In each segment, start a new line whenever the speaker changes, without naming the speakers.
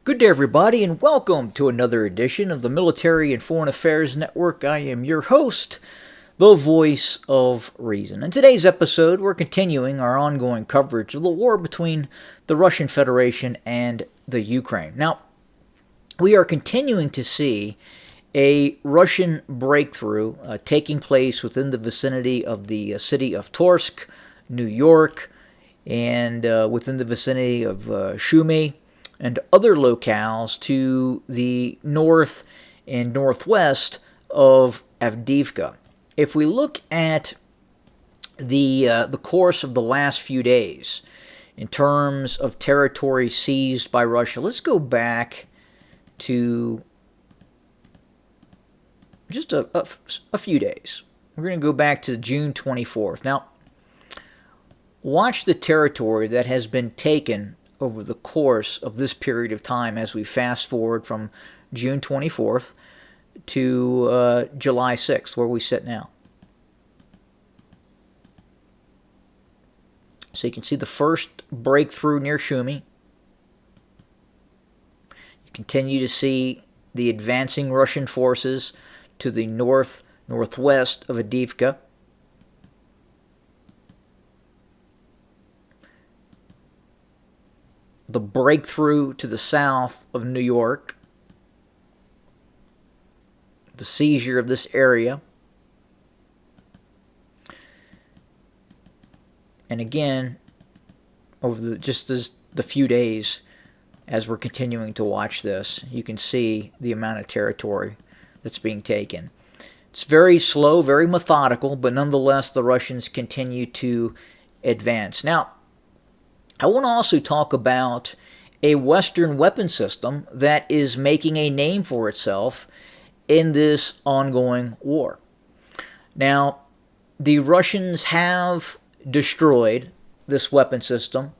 Good day, everybody, and welcome to another edition of the Military and Foreign Affairs Network. I am your host, the voice of reason. In today's episode, we're continuing our ongoing coverage of the war between the Russian Federation and the Ukraine. Now, we are continuing to see a Russian breakthrough taking place within the vicinity of the city of Torsk, New York, and within the vicinity of Sumy and other locales to the north and northwest of Avdiivka. If we look at the course of the last few days in terms of territory seized by Russia, let's go back to just a few days. We're going to go back to June 24th. Now, watch the territory that has been taken over the course of this period of time as we fast forward from June 24th to July 6th, where we sit now. So you can see the first breakthrough near Sumy. You continue to see the advancing Russian forces to the northwest of Avdiivka. The breakthrough to the south of New York, the seizure of this area, and again, over the few days as we're continuing to watch this, you can see the amount of territory that's being taken. It's very slow, very methodical, but nonetheless, the Russians continue to advance. Now, I want to also talk about a Western weapon system that is making a name for itself in this ongoing war. Now, the Russians have destroyed this weapon system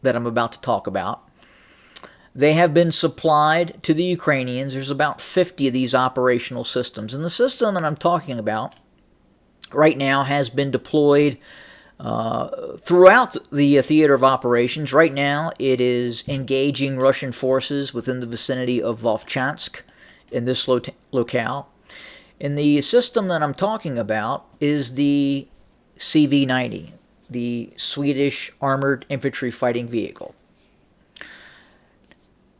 that I'm about to talk about. They have been supplied to the Ukrainians. There's about 50 of these operational systems. And the system that I'm talking about right now has been deployed throughout the theater of operations. Right now, it is engaging Russian forces within the vicinity of Volchansk in this locale. And the system that I'm talking about is the CV-90, the Swedish Armored Infantry Fighting Vehicle.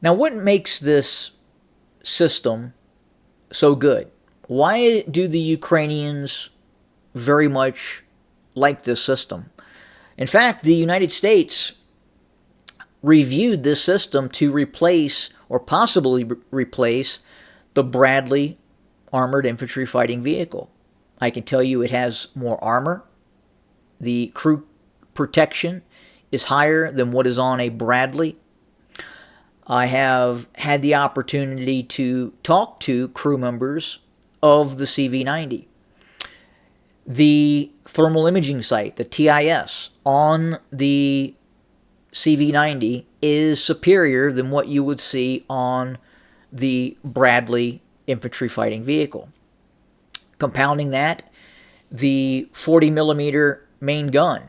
Now, what makes this system so good? Why do the Ukrainians very much like this system? In fact, the United States reviewed this system to replace or possibly replace the Bradley Armored Infantry Fighting Vehicle. I can tell you it has more armor. The crew protection is higher than what is on a Bradley. I have had the opportunity to talk to crew members of the CV-90. The thermal imaging site, the TIS, on the CV-90 is superior than what you would see on the Bradley infantry fighting vehicle. Compounding that, the 40mm main gun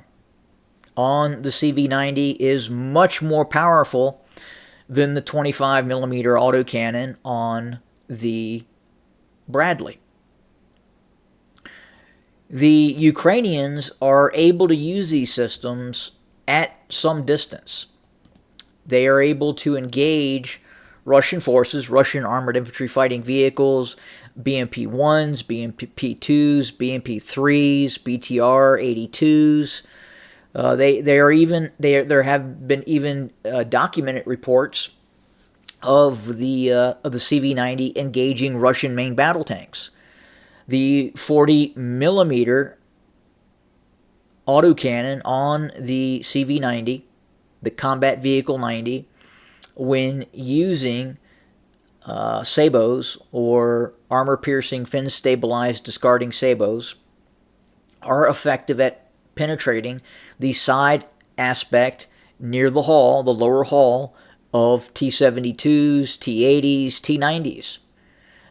on the CV-90 is much more powerful than the 25mm autocannon on the Bradley. The Ukrainians are able to use these systems at some distance. They are able to engage Russian forces, Russian armored infantry fighting vehicles, BMP-1s, BMP-2s, BMP-3s, BTR-82s. There have been even documented reports of the CV-90 engaging Russian main battle tanks. The 40mm autocannon on the CV-90, the Combat Vehicle 90, when using sabos or armor-piercing, fin-stabilized discarding sabos, are effective at penetrating the side aspect near the hull, the lower hull, of T-72s, T-80s, T-90s.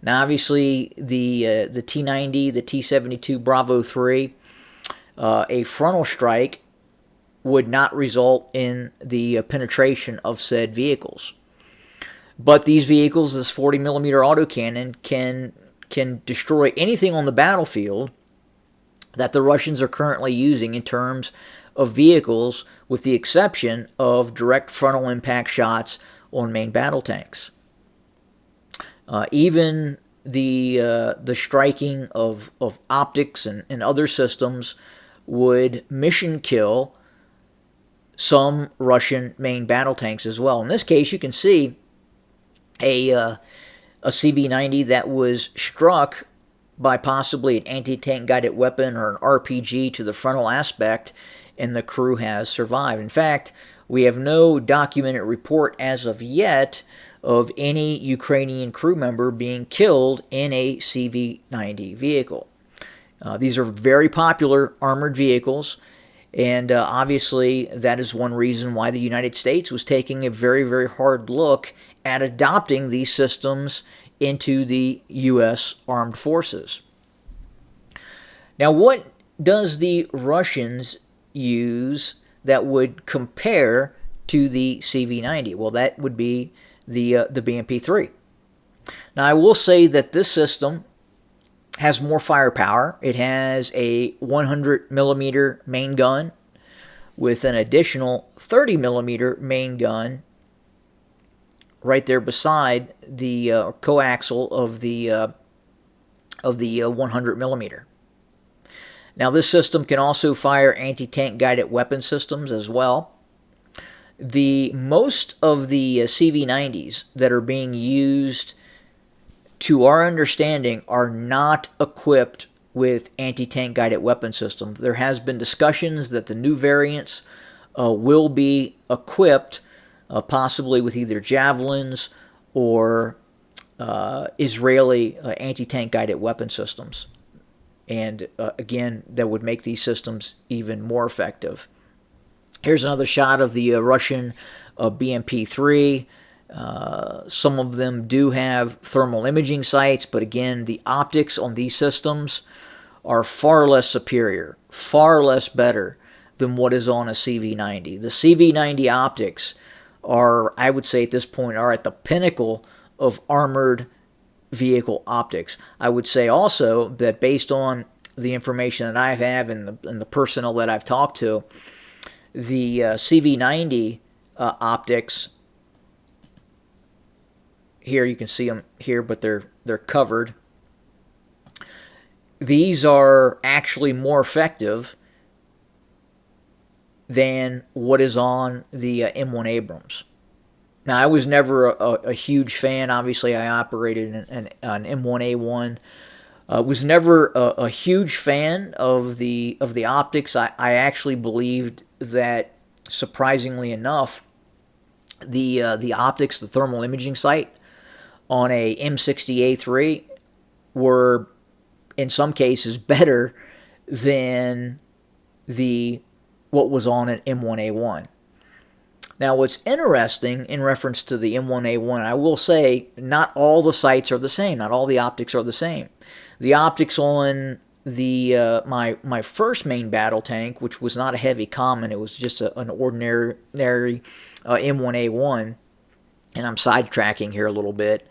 Now, obviously, the T-90, the T-72 Bravo 3, a frontal strike would not result in the penetration of said vehicles. But these vehicles, this 40 millimeter autocannon, can destroy anything on the battlefield that the Russians are currently using in terms of vehicles, with the exception of direct frontal impact shots on main battle tanks. Even the striking of optics and other systems would mission kill some Russian main battle tanks as well. In this case, you can see a CV-90 that was struck by possibly an anti-tank guided weapon or an RPG to the frontal aspect, and the crew has survived. In fact, we have no documented report as of yet of any Ukrainian crew member being killed in a CV-90 vehicle. These are very popular armored vehicles, and obviously that is one reason why the United States was taking a very, very hard look at adopting these systems into the U.S. armed forces. Now, what does the Russians use that would compare to the CV-90? Well, that would be the BMP-3. Now, I will say that this system has more firepower. It has a 100 millimeter main gun with an additional 30 millimeter main gun right there beside the coaxial of the 100 millimeter. Now, this system can also fire anti-tank guided weapon systems as well. Most of the CV-90s that are being used, to our understanding, are not equipped with anti-tank guided weapon systems. There has been discussions that the new variants will be equipped possibly with either javelins or Israeli anti-tank guided weapon systems. And again, that would make these systems even more effective. Here's another shot of the Russian BMP-3. Some of them do have thermal imaging sights, but again, the optics on these systems are far less superior, far less better than what is on a CV-90. The CV-90 optics are, I would say at this point, are at the pinnacle of armored vehicle optics. I would say also that based on the information that I have and the personnel that I've talked to, the CV-90 optics, here you can see them here, but they're covered. These are actually more effective than what is on the M1 Abrams. Now, I was never a huge fan. Obviously, I operated an M1A1. Was never a huge fan of the optics. I actually believed that, surprisingly enough, the optics, the thermal imaging sight on a M60A3 were in some cases better than what was on an M1A1. Now, what's interesting in reference to the M1A1, I will say not all the sights are the same. Not all the optics are the same. The optics on the my first main battle tank, which was not a heavy common, it was just an ordinary M1A1, and I'm sidetracking here a little bit,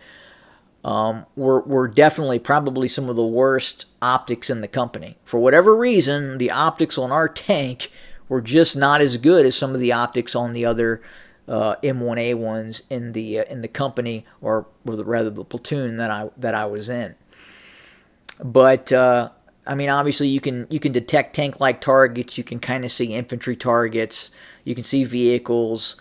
were definitely probably some of the worst optics in the company. For whatever reason, the optics on our tank were just not as good as some of the optics on the other M1A1s in the company, or rather the platoon that I was in. But I mean, obviously you can detect tank-like targets. You can kind of see infantry targets. You can see vehicles.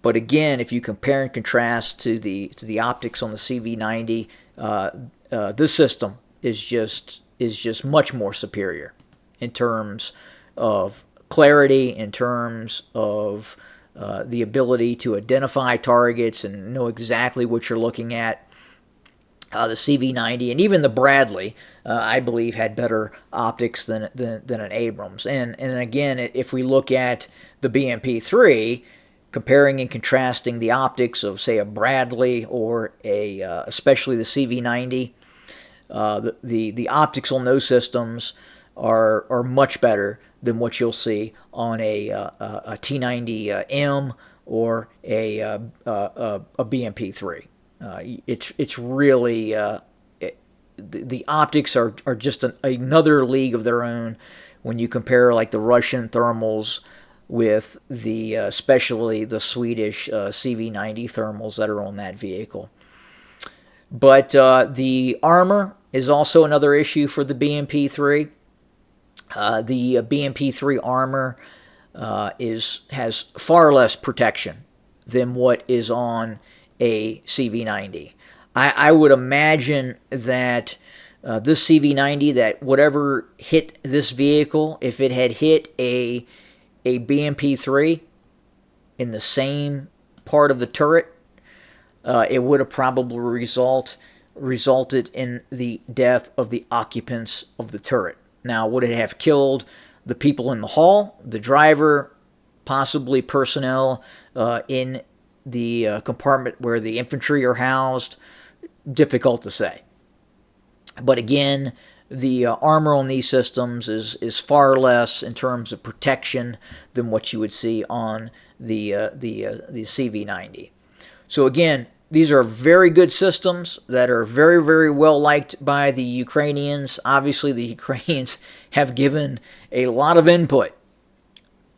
But again, if you compare and contrast to the optics on the CV-90, this system is just much more superior in terms of clarity, in terms of the ability to identify targets and know exactly what you're looking at. The CV-90 and even the Bradley, I believe, had better optics than an Abrams. And again, if we look at the BMP-3, comparing and contrasting the optics of, say, a Bradley or especially the CV-90, the optics on those systems are much better than what you'll see on a T90M or a BMP-3. It's really the optics are just another league of their own when you compare like the Russian thermals with the especially the Swedish CV-90 thermals that are on that vehicle. But the armor is also another issue for the BMP-3. The BMP-3 armor has far less protection than what is on a CV-90. I would imagine that this CV-90, that whatever hit this vehicle, if it had hit a BMP-3 in the same part of the turret, it would have probably resulted in the death of the occupants of the turret. Now, would it have killed the people in the hall, the driver, possibly personnel in the compartment where the infantry are housed? Difficult to say. But again, the armor on these systems is far less in terms of protection than what you would see on the CV-90. So again, these are very good systems that are very, very well liked by the Ukrainians. Obviously, the Ukrainians have given a lot of input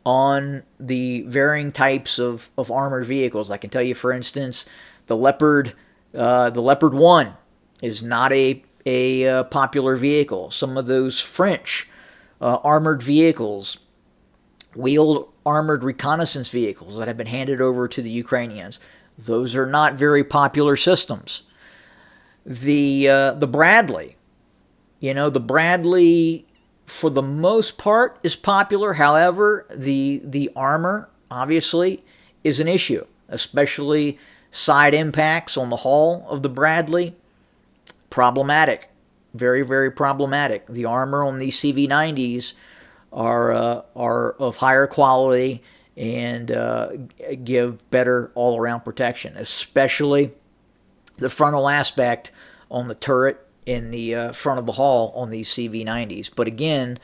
on the varying types of armored vehicles. I can tell you, for instance, the Leopard 1 is not a popular vehicle. Some of those French armored vehicles, wheeled armored reconnaissance vehicles that have been handed over to the Ukrainians, those are not very popular systems. The Bradley, the Bradley for the most part is popular. However, the armor obviously is an issue, especially side impacts on the hull of the Bradley. Problematic, very, very problematic. The armor on these CV-90s are of higher quality and give better all-around protection, especially the frontal aspect on the turret in the front of the hull on these CV-90s. But again,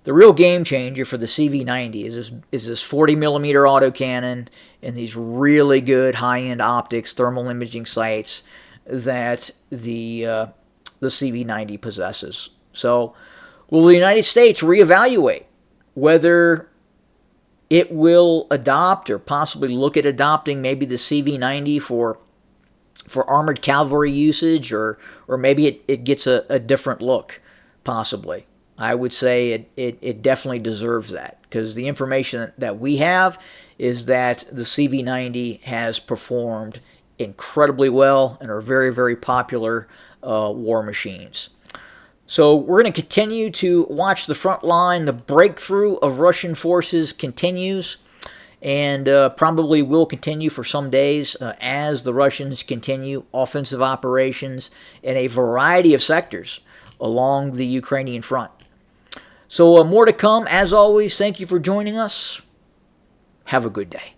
the real game changer for the CV-90 is this 40 millimeter autocannon and these really good high-end optics, thermal imaging sights that the CV-90 possesses. So, will the United States reevaluate whether it will adopt or possibly look at adopting maybe the CV-90 for armored cavalry usage, or maybe it gets a different look, possibly? I would say it definitely deserves that, because the information that we have is that the CV-90 has performed incredibly well and are very, very popular war machines. So we're going to continue to watch the front line. The breakthrough of Russian forces continues, and probably will continue for some days as the Russians continue offensive operations in a variety of sectors along the Ukrainian front. So more to come. As always, thank you for joining us. Have a good day.